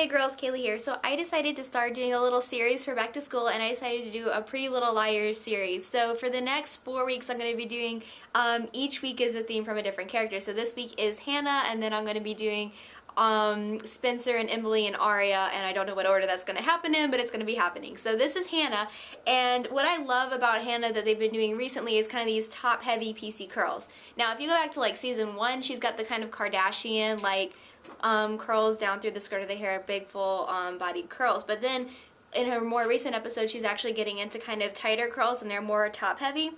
Hey girls, Kaylee here. So I decided to start doing a little series for back to school, and I decided to do a Pretty Little Liars series. So for the next 4 weeks I'm going to be doing, each week is a theme from a different character. So this week is Hanna, and then I'm going to be doing Spencer and Emily and Aria, and I don't know what order that's going to happen in, but it's going to be happening. So this is Hanna, and what I love about Hanna that they've been doing recently is kind of these top heavy PC curls. Now if you go back to like season 1, she's got the kind of Kardashian like curls down through the skirt of the hair, big full bodied curls, but then in her more recent episode she's actually getting into kind of tighter curls, and they're more top heavy,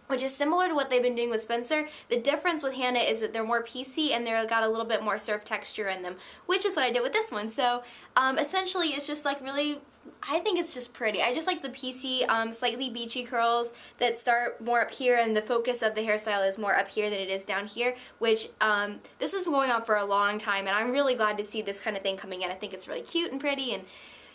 which is similar to what they've been doing with Spencer. The difference with Hanna is that they're more piecey and they've got a little bit more surf texture in them, which is what I did with this one. So essentially it's just like really, I think it's just pretty. I just like the piecey, slightly beachy curls that start more up here, and the focus of the hairstyle is more up here than it is down here, which this has been going on for a long time, and I'm really glad to see this kind of thing coming in. I think it's really cute and pretty and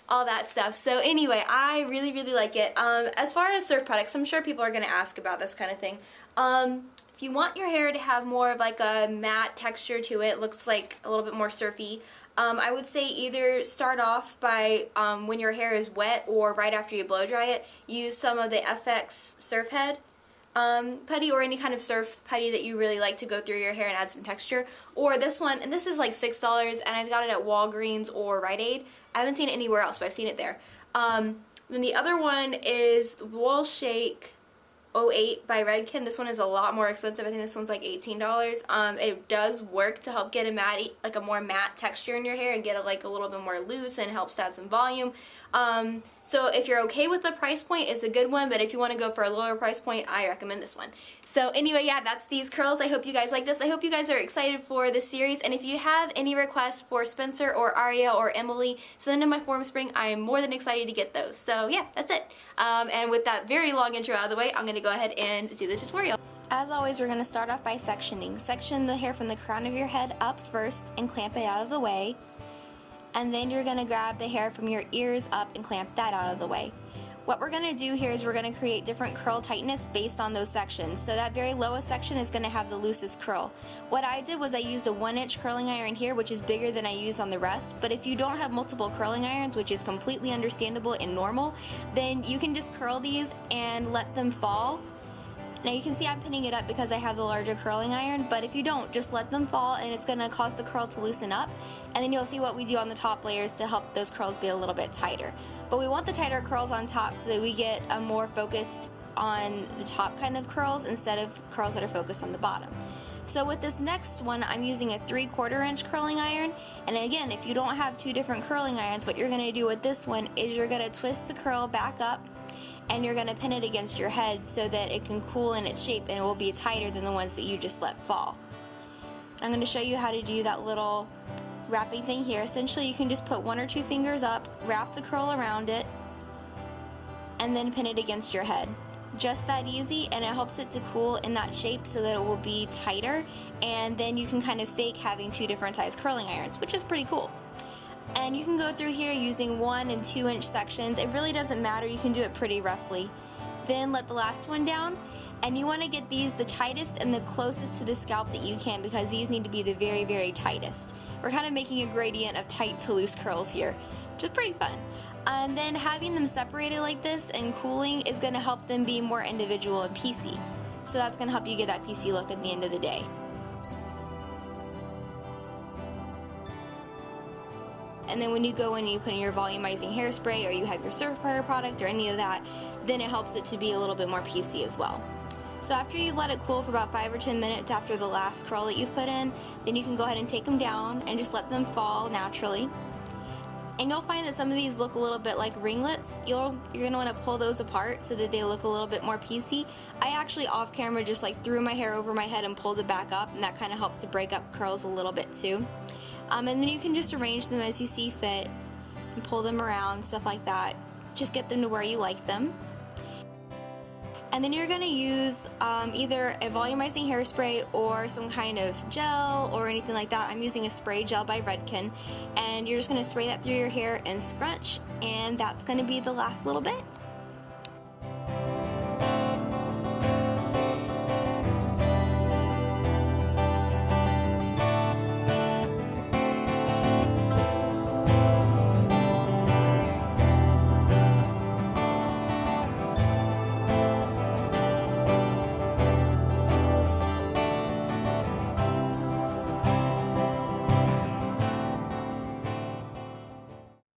all that stuff. So anyway, I really like it. As far as surf products, I'm sure people are going to ask about this kind of thing. If you want your hair to have more of like a matte texture to it, looks like a little bit more surfy, I would say either start off by when your hair is wet or right after you blow dry it, use some of the FX Surf Head putty or any kind of surf putty that you really like to go through your hair and add some texture. Or this one, and this is like $6, and I've got it at Walgreens or Rite Aid. I haven't seen it anywhere else, but I've seen it there. Then the other one is Wool Shake 08 by Redken. This one is a lot more expensive. I think this one's like $18. It does work to help get a matte, like a more matte texture in your hair and get it like a little bit more loose, and helps add some volume. So if you're okay with the price point, it's a good one, but if you want to go for a lower price point, I recommend this one. So anyway, yeah, that's these curls. I hope you guys like this. I hope you guys are excited for this series, and if you have any requests for Spencer or Aria or Emily, send them in my forum spring. I am more than excited to get those. So yeah, that's it. And with that very long intro out of the way, I'm going to go ahead and do the tutorial. As always, we're going to start off by sectioning. Section the hair from the crown of your head up first and clamp it out of the way. And then you're going to grab the hair from your ears up and clamp that out of the way. What we're going to do here is we're going to create different curl tightness based on those sections. So that very lowest section is going to have the loosest curl. What I did was I used a 1-inch curling iron here, which is bigger than I used on the rest. But if you don't have multiple curling irons, which is completely understandable and normal, then you can just curl these and let them fall. Now you can see I'm pinning it up because I have the larger curling iron, but if you don't, just let them fall and it's going to cause the curl to loosen up, and then you'll see what we do on the top layers to help those curls be a little bit tighter. But we want the tighter curls on top so that we get a more focused on the top kind of curls instead of curls that are focused on the bottom. So with this next one, I'm using a 3/4 inch curling iron, and again, if you don't have two different curling irons, what you're going to do with this one is you're going to twist the curl back up, and you're going to pin it against your head so that it can cool in its shape and it will be tighter than the ones that you just let fall. I'm going to show you how to do that little wrapping thing here. Essentially, you can just put 1 or 2 fingers up, wrap the curl around it, and then pin it against your head. Just that easy, and it helps it to cool in that shape so that it will be tighter, and then you can kind of fake having 2 different size curling irons, which is pretty cool. And you can go through here using 1 and 2 inch sections. It really doesn't matter, you can do it pretty roughly. Then let the last one down, and you want to get these the tightest and the closest to the scalp that you can, because these need to be the very tightest. We're kind of making a gradient of tight to loose curls here, which is pretty fun. And then having them separated like this and cooling is going to help them be more individual and piecey. So that's going to help you get that piecey look at the end of the day. And then when you go in and you put in your volumizing hairspray, or you have your surf hair product or any of that, then it helps it to be a little bit more piecey as well. So after you've let it cool for about 5 or 10 minutes after the last curl that you've put in, then you can go ahead and take them down and just let them fall naturally. And you'll find that some of these look a little bit like ringlets. You're going to want to pull those apart so that they look a little bit more piecey. I actually off camera just like threw my hair over my head and pulled it back up, and that kind of helped to break up curls a little bit too. And then you can just arrange them as you see fit and pull them around, stuff like that. Just get them to where you like them. And then you're going to use either a volumizing hairspray or some kind of gel or anything like that. I'm using a spray gel by Redken, and you're just going to spray that through your hair and scrunch, and that's going to be the last little bit.